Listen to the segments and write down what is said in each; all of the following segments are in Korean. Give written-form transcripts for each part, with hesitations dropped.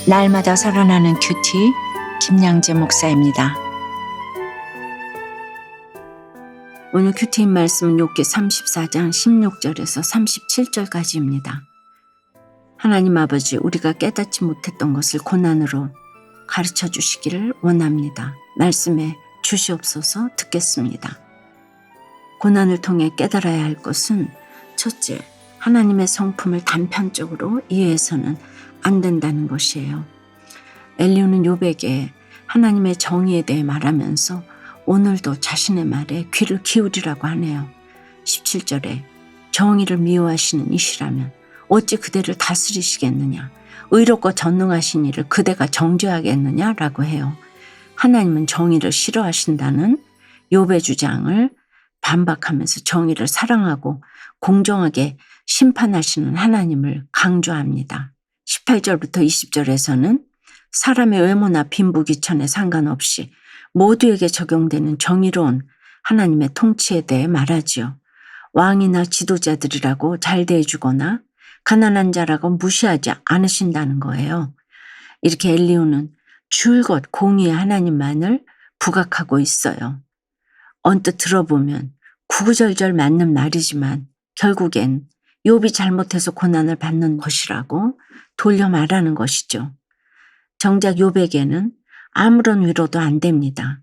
날마다 살아나는 큐티 김양재 목사입니다. 오늘 큐티인 말씀은 욥기 34장 16절에서 37절까지입니다. 하나님 아버지, 우리가 깨닫지 못했던 것을 고난으로 가르쳐 주시기를 원합니다. 말씀에 주시옵소서. 듣겠습니다. 고난을 통해 깨달아야 할 것은 첫째, 하나님의 성품을 단편적으로 이해해서는 안 된다는 것이에요. 엘리후는 욥에게 하나님의 정의에 대해 말하면서 오늘도 자신의 말에 귀를 기울이라고 하네요. 17절에 정의를 미워하시는 이시라면 어찌 그대를 다스리시겠느냐, 의롭고 전능하신 이를 그대가 정죄하겠느냐라고 해요. 하나님은 정의를 싫어하신다는 욥의 주장을 반박하면서 정의를 사랑하고 공정하게 심판하시는 하나님을 강조합니다. 18절부터 20절에서는 사람의 외모나 빈부귀천에 상관없이 모두에게 적용되는 정의로운 하나님의 통치에 대해 말하지요. 왕이나 지도자들이라고 잘 대해주거나 가난한 자라고 무시하지 않으신다는 거예요. 이렇게 엘리후는 줄곧 공의의 하나님만을 부각하고 있어요. 언뜻 들어보면 구구절절 맞는 말이지만 결국엔 욥이 잘못해서 고난을 받는 것이라고 돌려 말하는 것이죠. 정작 욥에게는 아무런 위로도 안 됩니다.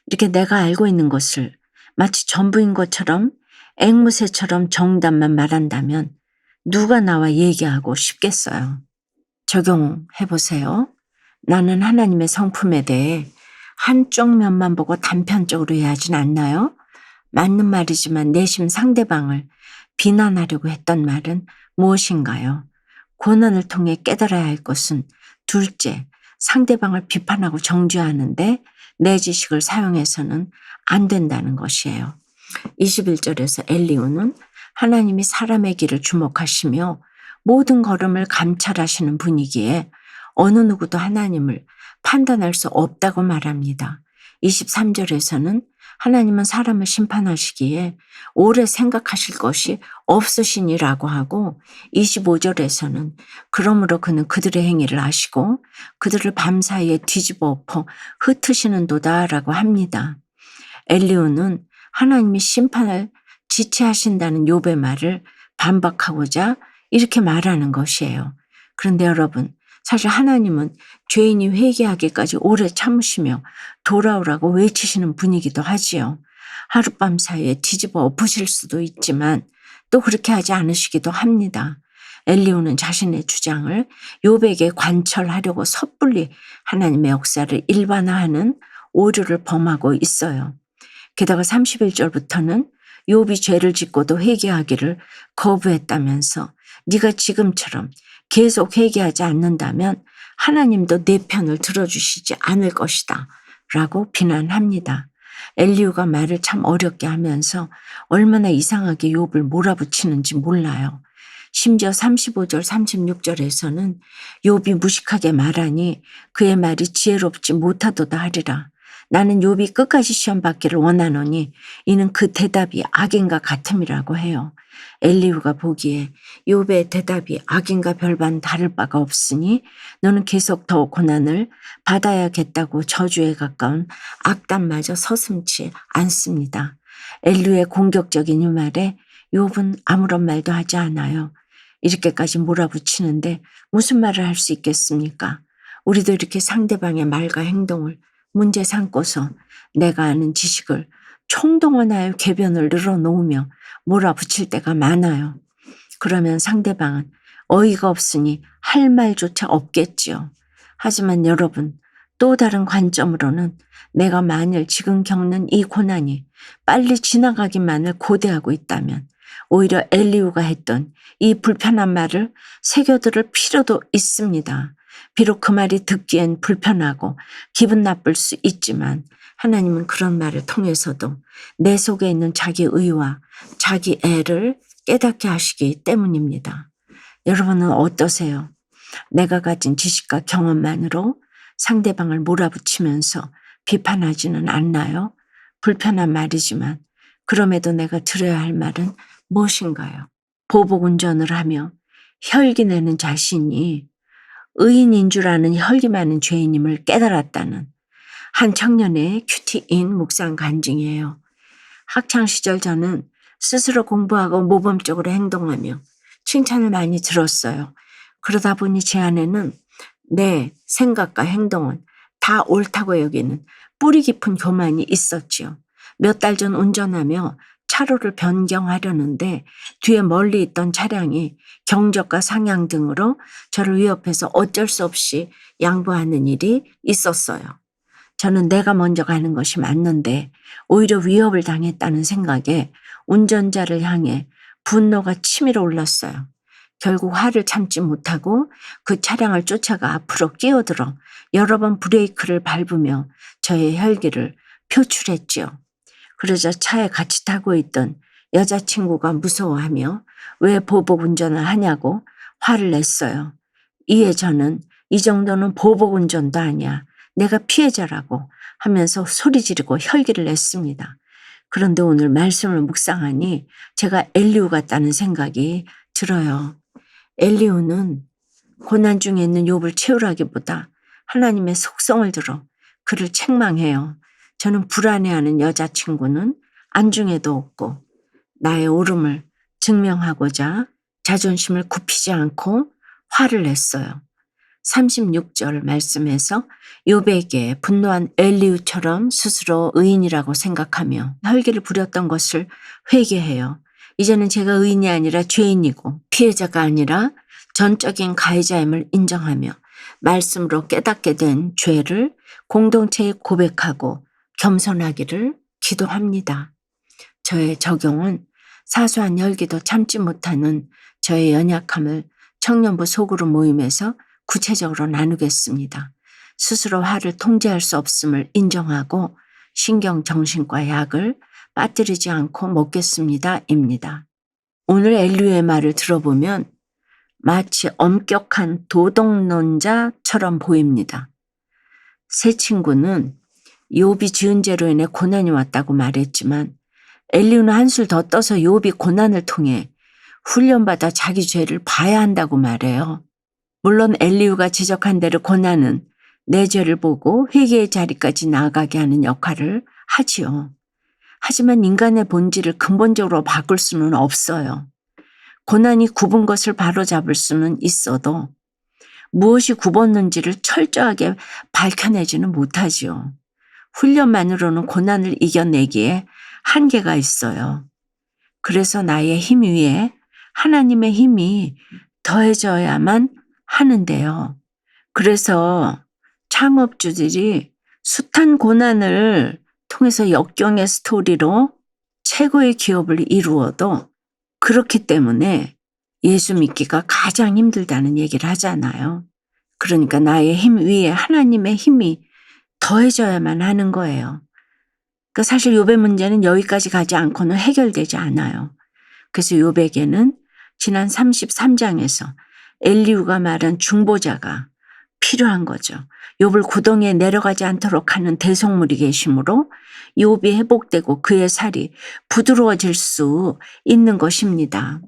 이렇게 내가 알고 있는 것을 마치 전부인 것처럼 앵무새처럼 정답만 말한다면 누가 나와 얘기하고 싶겠어요. 적용해 보세요. 나는 하나님의 성품에 대해 한쪽 면만 보고 단편적으로 이해하진 않나요? 맞는 말이지만 내심 상대방을 비난하려고 했던 말은 무엇인가요? 고난을 통해 깨달아야 할 것은 둘째, 상대방을 비판하고 정죄하는데 내 지식을 사용해서는 안 된다는 것이에요. 21절에서 엘리후는 하나님이 사람의 길을 주목하시며 모든 걸음을 감찰하시는 분이기에 어느 누구도 하나님을 판단할 수 없다고 말합니다. 23절에서는 하나님은 사람을 심판하시기에 오래 생각하실 것이 없으시니라고 하고 25절에서는 그러므로 그는 그들의 행위를 아시고 그들을 밤사이에 뒤집어 엎어 흩으시는도다라고 합니다. 엘리후는 하나님이 심판을 지체하신다는 욥의 말을 반박하고자 이렇게 말하는 것이에요. 그런데 여러분, 사실 하나님은 죄인이 회개하기까지 오래 참으시며 돌아오라고 외치시는 분이기도 하지요. 하룻밤 사이에 뒤집어 엎으실 수도 있지만 또 그렇게 하지 않으시기도 합니다. 엘리후는 자신의 주장을 욥에게 관철하려고 섣불리 하나님의 역사를 일반화하는 오류를 범하고 있어요. 게다가 31절부터는 욥이 죄를 짓고도 회개하기를 거부했다면서 네가 지금처럼 계속 회개하지 않는다면 하나님도 내 편을 들어주시지 않을 것이다 라고 비난합니다. 엘리후가 말을 참 어렵게 하면서 얼마나 이상하게 욥을 몰아붙이는지 몰라요. 심지어 35절 36절에서는 욥이 무식하게 말하니 그의 말이 지혜롭지 못하도다 하리라. 나는 욥이 끝까지 시험 받기를 원하노니 이는 그 대답이 악인과 같음이라고 해요. 엘리후가 보기에 욥의 대답이 악인과 별반 다를 바가 없으니 너는 계속 더 고난을 받아야겠다고 저주에 가까운 악담마저 서슴지 않습니다. 엘리후의 공격적인 이 말에 욥은 아무런 말도 하지 않아요. 이렇게까지 몰아붙이는데 무슨 말을 할 수 있겠습니까? 우리도 이렇게 상대방의 말과 행동을 문제 삼고서 내가 아는 지식을 총동원하여 궤변을 늘어놓으며 몰아붙일 때가 많아요. 그러면 상대방은 어이가 없으니 할 말조차 없겠지요. 하지만 여러분, 또 다른 관점으로는 내가 만일 지금 겪는 이 고난이 빨리 지나가기만을 고대하고 있다면 오히려 엘리후가 했던 이 불편한 말을 새겨들을 필요도 있습니다. 비록 그 말이 듣기엔 불편하고 기분 나쁠 수 있지만 하나님은 그런 말을 통해서도 내 속에 있는 자기 의와 자기 애를 깨닫게 하시기 때문입니다. 여러분은 어떠세요? 내가 가진 지식과 경험만으로 상대방을 몰아붙이면서 비판하지는 않나요? 불편한 말이지만 그럼에도 내가 들어야 할 말은 무엇인가요? 보복운전을 하며 혈기 내는 자신이 의인인 줄 아는 혈기 많은 죄인임을 깨달았다는 한 청년의 큐티인 묵상 간증이에요. 학창시절 저는 스스로 공부하고 모범적으로 행동하며 칭찬을 많이 들었어요. 그러다 보니 제 안에는 내 생각과 행동은 다 옳다고 여기는 뿌리 깊은 교만이 있었지요. 몇 달 전 운전하며 차로를 변경하려는데 뒤에 멀리 있던 차량이 경적과 상향등으로 저를 위협해서 어쩔 수 없이 양보하는 일이 있었어요. 저는 내가 먼저 가는 것이 맞는데 오히려 위협을 당했다는 생각에 운전자를 향해 분노가 치밀어 올랐어요. 결국 화를 참지 못하고 그 차량을 쫓아가 앞으로 끼어들어 여러 번 브레이크를 밟으며 저의 혈기를 표출했지요. 그러자 차에 같이 타고 있던 여자친구가 무서워하며 왜 보복 운전을 하냐고 화를 냈어요. 이에 저는 이 정도는 보복 운전도 아니야. 내가 피해자라고 하면서 소리 지르고 혈기를 냈습니다. 그런데 오늘 말씀을 묵상하니 제가 엘리우 같다는 생각이 들어요. 엘리우는 고난 중에 있는 욥을 채우라기보다 하나님의 속성을 들어 그를 책망해요. 저는 불안해하는 여자친구는 안중에도 없고 나의 옳음을 증명하고자 자존심을 굽히지 않고 화를 냈어요. 36절 말씀에서 욥에게 분노한 엘리우처럼 스스로 의인이라고 생각하며 혈기를 부렸던 것을 회개해요. 이제는 제가 의인이 아니라 죄인이고 피해자가 아니라 전적인 가해자임을 인정하며 말씀으로 깨닫게 된 죄를 공동체에 고백하고 겸손하기를 기도합니다. 저의 적용은 사소한 혈기도 참지 못하는 저의 연약함을 청년부 소그룹 모임에서 구체적으로 나누겠습니다. 스스로 화를 통제할 수 없음을 인정하고 신경정신과 약을 빠뜨리지 않고 먹겠습니다. 입니다. 오늘 엘리우의 말을 들어보면 마치 엄격한 도덕론자처럼 보입니다. 새 친구는 욥이 지은 죄로 인해 고난이 왔다고 말했지만 엘리우는 한술 더 떠서 욥이 고난을 통해 훈련받아 자기 죄를 봐야 한다고 말해요. 물론 엘리우가 지적한 대로 고난은 내 죄를 보고 회개의 자리까지 나아가게 하는 역할을 하지요. 하지만 인간의 본질을 근본적으로 바꿀 수는 없어요. 고난이 굽은 것을 바로잡을 수는 있어도 무엇이 굽었는지를 철저하게 밝혀내지는 못하지요. 훈련만으로는 고난을 이겨내기에 한계가 있어요. 그래서 나의 힘 위에 하나님의 힘이 더해져야만 하는데요. 그래서 창업주들이 숱한 고난을 통해서 역경의 스토리로 최고의 기업을 이루어도 그렇기 때문에 예수 믿기가 가장 힘들다는 얘기를 하잖아요. 그러니까 나의 힘 위에 하나님의 힘이 더해져야만 하는 거예요. 그러니까 사실 욥의 문제는 여기까지 가지 않고는 해결되지 않아요. 그래서 욥에게는 지난 33장에서 엘리우가 말한 중보자가 필요한 거죠. 욥을 구덩이에 내려가지 않도록 하는 대속물이 계시므로 욥이 회복되고 그의 살이 부드러워질 수 있는 것입니다.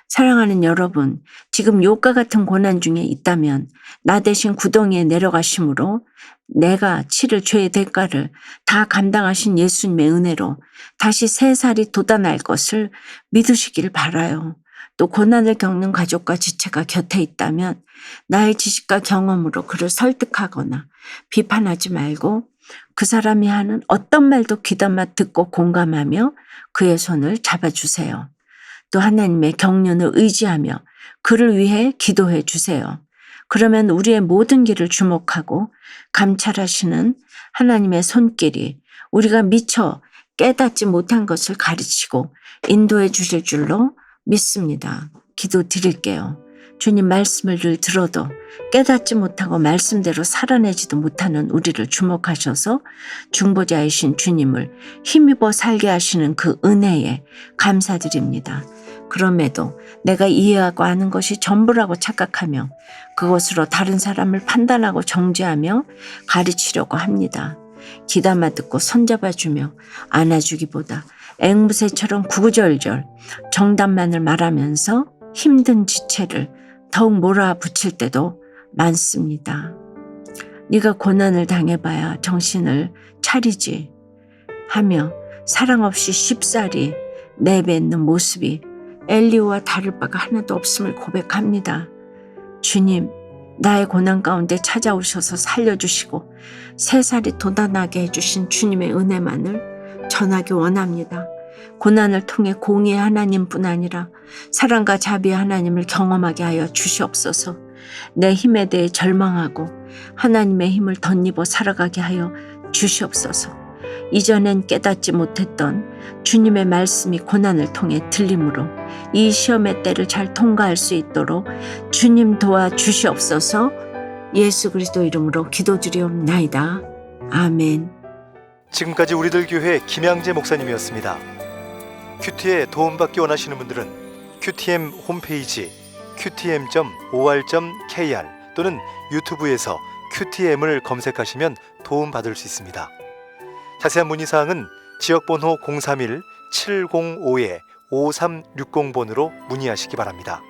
사랑하는 여러분, 지금 욥과 같은 고난 중에 있다면 나 대신 구덩이에 내려가심으로 내가 치를 죄의 대가를 다 감당하신 예수님의 은혜로 다시 새 살이 돋아날 것을 믿으시길 바라요. 또 고난을 겪는 가족과 지체가 곁에 있다면 나의 지식과 경험으로 그를 설득하거나 비판하지 말고 그 사람이 하는 어떤 말도 귀담아 듣고 공감하며 그의 손을 잡아주세요. 또 하나님의 경륜을 의지하며 그를 위해 기도해 주세요. 그러면 우리의 모든 길을 주목하고 감찰하시는 하나님의 손길이 우리가 미처 깨닫지 못한 것을 가르치고 인도해 주실 줄로 믿습니다. 기도 드릴게요. 주님 말씀을 늘 들어도 깨닫지 못하고 말씀대로 살아내지도 못하는 우리를 주목하셔서 중보자이신 주님을 힘입어 살게 하시는 그 은혜에 감사드립니다. 그럼에도 내가 이해하고 아는 것이 전부라고 착각하며 그것으로 다른 사람을 판단하고 정죄하며 가르치려고 합니다. 귀담아 듣고 손잡아주며 안아주기보다 앵무새처럼 구구절절 정답만을 말하면서 힘든 지체를 더욱 몰아붙일 때도 많습니다. 네가 고난을 당해봐야 정신을 차리지 하며 사랑 없이 쉽사리 내뱉는 모습이 엘리야와 다를 바가 하나도 없음을 고백합니다. 주님, 나의 고난 가운데 찾아오셔서 살려주시고 새살이 돋아나게 해주신 주님의 은혜만을 전하기 원합니다. 고난을 통해 공의의 하나님뿐 아니라 사랑과 자비의 하나님을 경험하게 하여 주시옵소서. 내 힘에 대해 절망하고 하나님의 힘을 덧입어 살아가게 하여 주시옵소서. 이전엔 깨닫지 못했던 주님의 말씀이 고난을 통해 들림으로 이 시험의 때를 잘 통과할 수 있도록 주님 도와주시옵소서. 예수 그리스도 이름으로 기도드리옵나이다. 아멘. 지금까지 우리들 교회 김양재 목사님이었습니다. 큐티에 도움받기 원하시는 분들은 QTM 홈페이지 qtm.or.kr 또는 유튜브에서 QTM을 검색하시면 도움받을 수 있습니다. 자세한 문의사항은 지역번호 031-705-5360번으로 문의하시기 바랍니다.